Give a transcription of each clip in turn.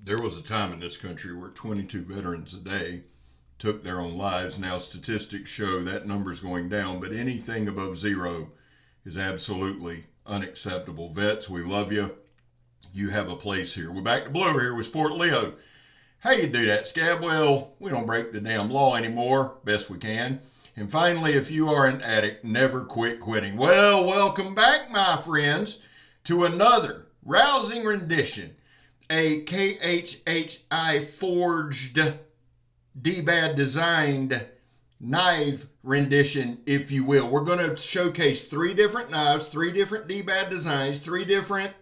There was a time in this country where 22 veterans a day took their own lives. Now statistics show that number's going down, but anything above zero is absolutely unacceptable. Vets, we love you. You have a place here. We're back to Blue here with Sport Leo. How you do that, Scab? Well, we don't break the damn law anymore, best we can. And finally, if you are an addict, never quit quitting. Well, welcome back, my friends, to another rousing rendition, a KHHI forged, DBAD designed knife rendition, if you will. We're going to showcase 3 different knives, 3 different DBAD designs, 3 different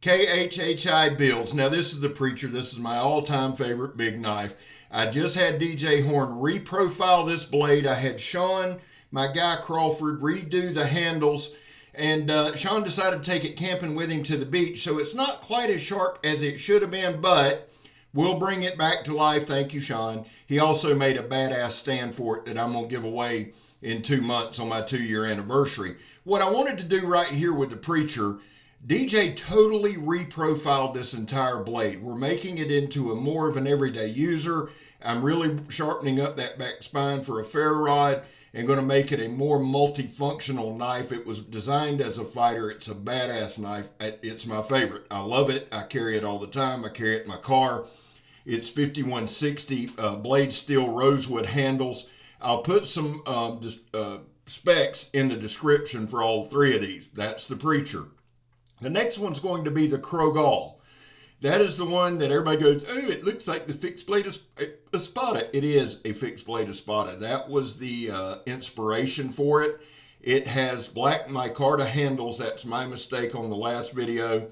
KHHI builds. Now, this is the Preacher. This is my all-time favorite big knife. I just had DJ Horn reprofile this blade. I had Sean, my guy Crawford, redo the handles. And Sean decided to take it camping with him to the beach. So it's not quite as sharp as it should have been, but we'll bring it back to life. Thank you, Sean. He also made a badass stand for it that I'm going to give away in 2 months on my 2-year anniversary. What I wanted to do right here with the Preacher, DJ totally reprofiled this entire blade. We're making it into a more of an everyday user. I'm really sharpening up that back spine for a ferro rod and going to make it a more multifunctional knife. It was designed as a fighter. It's a badass knife. It's my favorite. I love it. I carry it all the time. I carry it in my car. It's 5160 blade steel rosewood handles. I'll put some specs in the description for all 3 of these. That's the Preacher. The next one's going to be the CROGAL. That is the one that everybody goes, oh, it looks like the fixed blade Espada. It is a fixed blade Espada. That was the inspiration for it. It has black MICARTA handles. That's my mistake on the last video.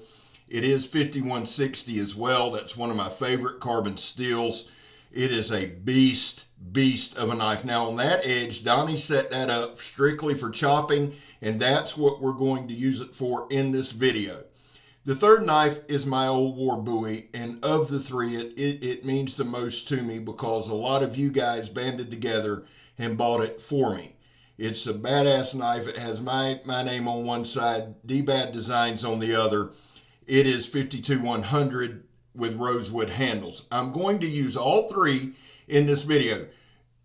It is 5160 as well. That's one of my favorite carbon steels. It is a beast of a knife. Now on that edge, Donnie set that up strictly for chopping, and that's what we're going to use it for in this video. The third knife is my old war BOWIE, and of the 3, it means the most to me because a lot of you guys banded together and bought it for me. It's a badass knife. It has my name on one side, DBAD Designs on the other. It is 52100 with rosewood handles. I'm going to use all 3 in this video.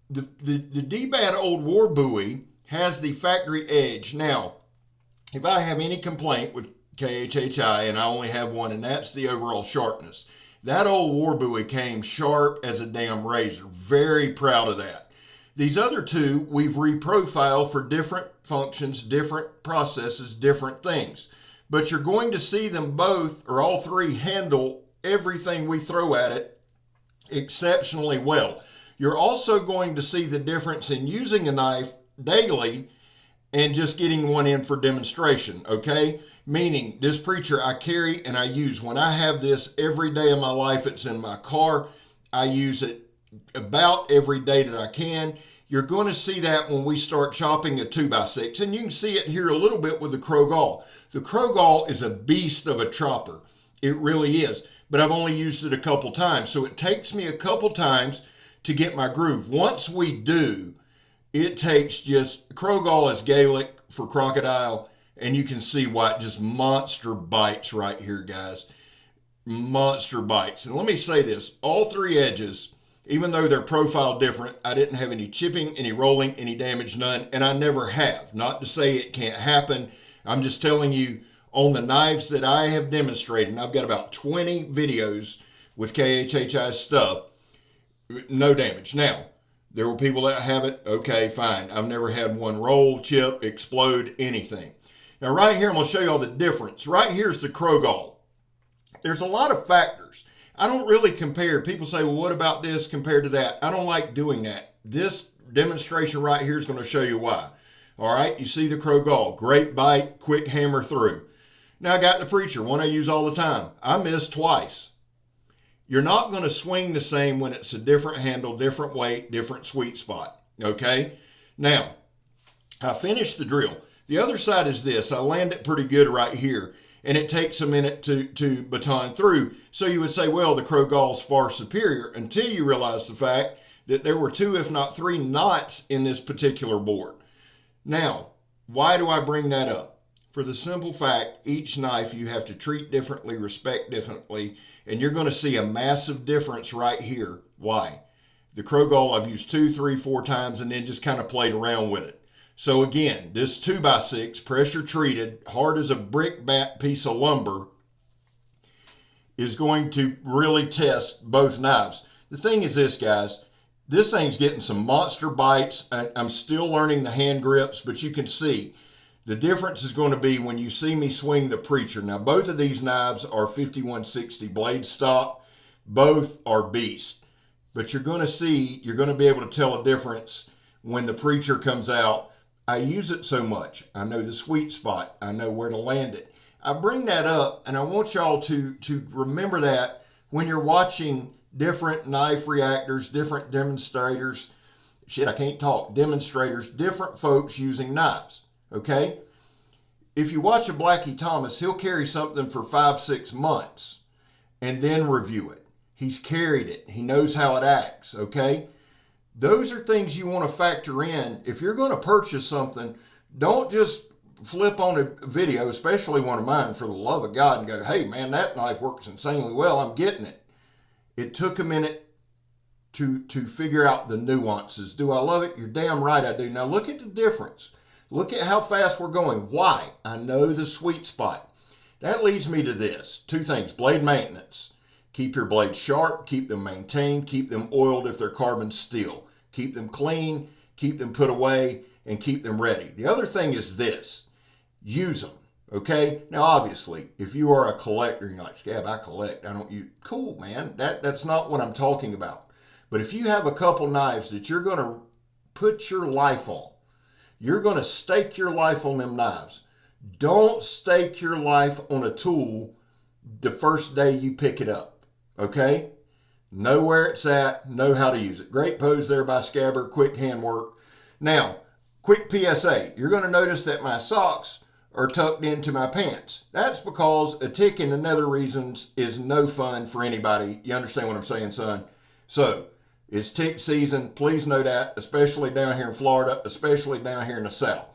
The DBAD Old War BOWIE has the factory edge. Now, if I have any complaint with KHHI, and I only have one, and that's the overall sharpness. That old war BOWIE came sharp as a damn razor. Very proud of that. These other 2, we've reprofiled for different functions, different processes, different things. But you're going to see them both, or all 3, handle everything we throw at it exceptionally well. You're also going to see the difference in using a knife daily and just getting one in for demonstration, okay? Meaning, this Preacher I carry and I use. When I have this every day of my life, it's in my car. I use it about every day that I can. You're going to see that when we start chopping a 2x6, and you can see it here a little bit with the CROGAL. The CROGAL is a beast of a chopper. It really is. But I've only used it a couple times, so it takes me a couple times to get my groove. Once we do, it takes just, CROGAL is Gaelic for crocodile, and you can see why it just monster bites right here, guys. Monster bites. And let me say this, all 3 edges, even though they're profiled different, I didn't have any chipping, any rolling, any damage, none, and I never have. Not to say it can't happen. I'm just telling you, on the knives that I have demonstrated, and I've got about 20 videos with KHHI stuff, no damage. Now, there were people that have it, okay, fine. I've never had one roll, chip, explode, anything. Now right here, I'm going to show you all the difference. Right here's the CROGAL. There's a lot of factors. I don't really compare. People say, well, what about this compared to that? I don't like doing that. This demonstration right here is going to show you why. All right, you see the CROGAL. Great bite, quick hammer through. Now I got the Preacher, one I use all the time. I missed twice. You're not going to swing the same when it's a different handle, different weight, different sweet spot. Okay? Now, I finished the drill. The other side is this. I land it pretty good right here, and it takes a minute to baton through. So you would say, well, the CROGAL's far superior, until you realize the fact that there were 2, if not 3 knots in this particular board. Now, why do I bring that up? For the simple fact, each knife you have to treat differently, respect differently, and you're going to see a massive difference right here. Why? The CROGAL I've used 2, 3, 4 times and then just kind of played around with it. So again, this 2x6 pressure treated, hard as a brick bat piece of lumber, is going to really test both knives. The thing is this, guys, this thing's getting some monster bites. I'm still learning the hand grips, but you can see the difference is going to be when you see me swing the Preacher. Now, both of these knives are 5160 blade stock. Both are beast. But you're going to see, you're going to be able to tell a difference when the Preacher comes out. I use it so much. I know the sweet spot. I know where to land it. I bring that up, and I want y'all to remember that when you're watching different knife reactors, different demonstrators, demonstrators, different folks using knives. Okay? If you watch a Blackie Thomas, he'll carry something for 5-6 months and then review it. He's carried it. He knows how it acts. Okay? Those are things you want to factor in. If you're going to purchase something, don't just flip on a video, especially one of mine, for the love of God, and go, hey, man, that knife works insanely well. I'm getting it. It took a minute to figure out the nuances. Do I love it? You're damn right I do. Now, look at the difference. Look at how fast we're going. Why? I know the sweet spot. That leads me to this. 2 things. Blade maintenance. Keep your blades sharp. Keep them maintained. Keep them oiled if they're carbon steel. Keep them clean. Keep them put away. And keep them ready. The other thing is this. Use them. Okay? Now, obviously, if you are a collector, you're like, Scab, I collect. I don't use. Cool, man. That's not what I'm talking about. But if you have a couple knives that you're going to put your life on, you're going to stake your life on them knives. Don't stake your life on a tool the first day you pick it up. Okay? Know where it's at. Know how to use it. Great pose there by Scabber. Quick handwork. Now, quick PSA. You're going to notice that my socks are tucked into my pants. That's because a tick and another reasons is no fun for anybody. You understand what I'm saying, son? So, it's tick season. Please know that, especially down here in Florida, especially down here in the South.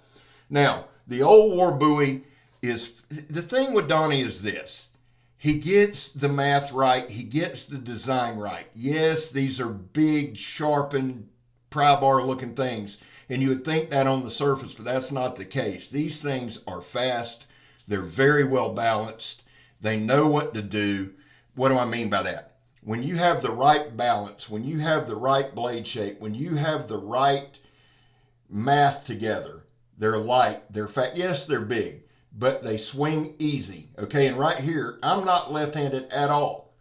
Now, the old war bowie is, the thing with Donnie is this. He gets the math right. He gets the design right. Yes, these are big, sharpened, pry bar looking things. And you would think that on the surface, but that's not the case. These things are fast. They're very well balanced. They know what to do. What do I mean by that? When you have the right balance, when you have the right blade shape, when you have the right math together, they're light, they're fat. Yes, they're big, but they swing easy. Okay, and right here, I'm not left-handed at all.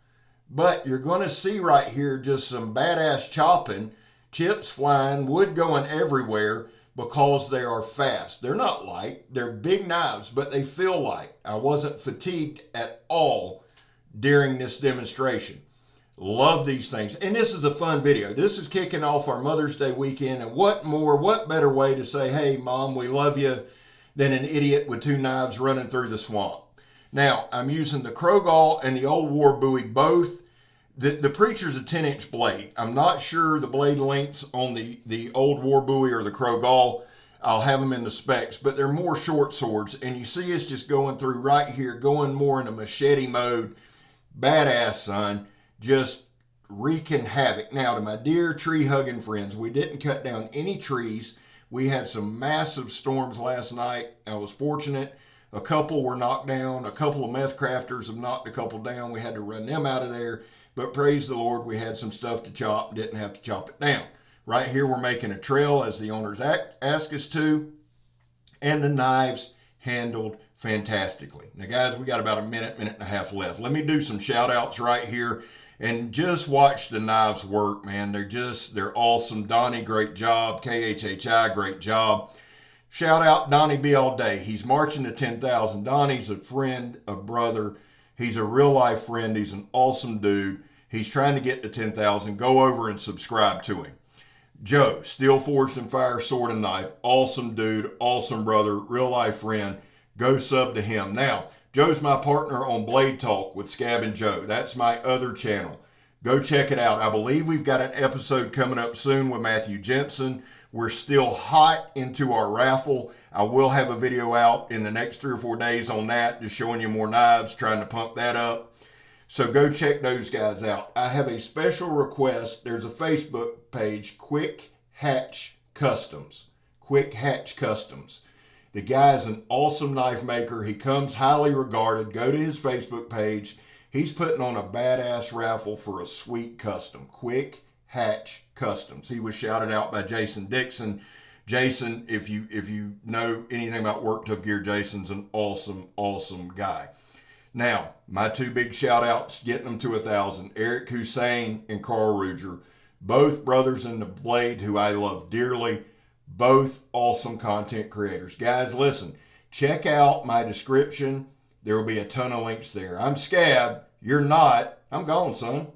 But you're going to see right here just some badass chopping, chips flying, wood going everywhere because they are fast. They're not light. They're big knives, but they feel light. I wasn't fatigued at all during this demonstration. Love these things. And this is a fun video. This is kicking off our Mother's Day weekend. And what better way to say, hey, Mom, we love you, than an idiot with 2 knives running through the swamp. Now, I'm using the CROGAL and the old war bowie both. The Preacher's a 10-inch blade. I'm not sure the blade lengths on the old war bowie or the CROGAL. I'll have them in the specs, but they're more short swords. And you see us just going through right here, going more into machete mode. Badass, son. Just wreaking havoc. Now, to my dear tree-hugging friends, we didn't cut down any trees. We had some massive storms last night. I was fortunate. A couple were knocked down. A couple of meth crafters have knocked a couple down. We had to run them out of there. But praise the Lord, we had some stuff to chop. Didn't have to chop it down. Right here, we're making a trail as the owners ask us to. And the knives handled fantastically. Now, guys, we got about a minute and a half left. Let me do some shout-outs right here. And just watch the knives work, man. They're awesome. Donnie, great job. KHHI, great job. Shout out Donnie B All-day. He's marching to 10,000. Donnie's a friend, a brother. He's a real life friend. He's an awesome dude. He's trying to get to 10,000. Go over and subscribe to him. Joe, Steel Forged and Fire Sword and Knife. Awesome dude, awesome brother, real life friend. Go sub to him. Now, Joe's my partner on Blade Talk with Scab and Joe. That's my other channel. Go check it out. I believe we've got an episode coming up soon with MATHEW JENSEN. We're still hot into our raffle. I will have a video out in the next 3 or 4 days on that, just showing you more knives, trying to pump that up. So go check those guys out. I have a special request. There's a Facebook page, Quick Hatch Customs. Quick Hatch Customs. The guy is an awesome knife maker. He comes highly regarded. Go to his Facebook page. He's putting on a badass raffle for a sweet custom. Quick Hatch Customs. He was shouted out by Jason Dixon. Jason, if you know anything about Work Tough Gear, Jason's an awesome, awesome guy. Now, my 2 big shout outs, getting them to 1,000. Eric Husyan and Karl Ruedger. Both brothers in the blade who I love dearly. Both awesome content creators. Guys, listen, check out my description. There will be a ton of links there. I'm Scab. You're not. I'm gone, son.